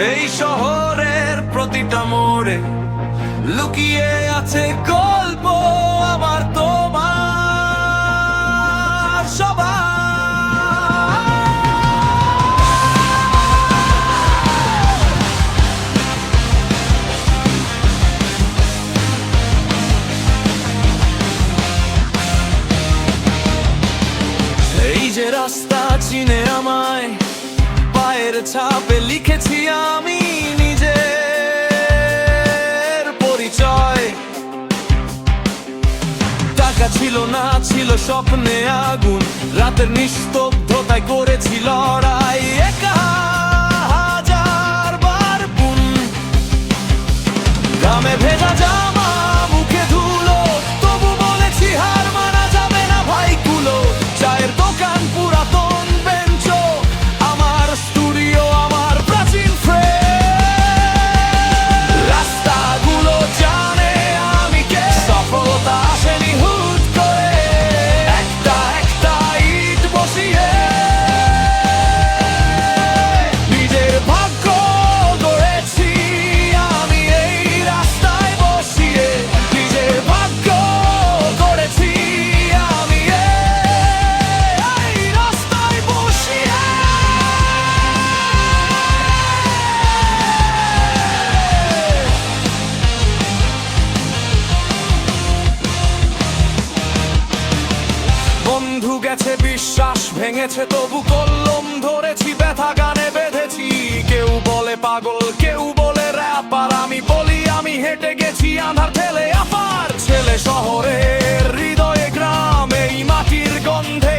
এই শহরের প্রতিটা মোড়ে লুকিয়ে আছে গল্প আমার তোমার সবার। এই যে রাস্তা চিনে আমায়, পায়ের ছাপে লিখেছি আমি নিজের পরিচয়। টাকা ছিল না, ছিল স্বপ্নে আগুন, রাতের নিস্তব্ধতায় করেছি লড়াই। একা হাজার বার বুন, গ্রামে ভেজা জামা, মুখে ধুলো, তবু বলেছি হার মানা যাবে না ভাই কুলো। চায়ের দোকান, পুরাতন বেঞ্চ, আমার স্টুডিও, আমার প্রাচীন ফ্রেম। রাস্তাগুলো জানে আমি কে, সফলতা আসেনি হুট করে, একটা একটা ইট বসিয়ে। নিজের ভাগ্য গড়েছি আমি এই রাস্তায় বসিয়ে, নিজের ভাগ্য গড়েছি আমি এই রাস্তায় বসিয়ে। বন্ধু গেছে, বিশ্বাস ভেঙেছে, তবু কলম ধরেছি, ব্যথা গানে বেঁধেছি। কেউ বলে পাগল, কেউ বলে র্যাপার, আমি বলি আমি হেঁটে গেছি আঁধার ঠেলে আপার। ছেলে শহরের হৃদয়ে গ্রাম, এই মাটির গন্ধে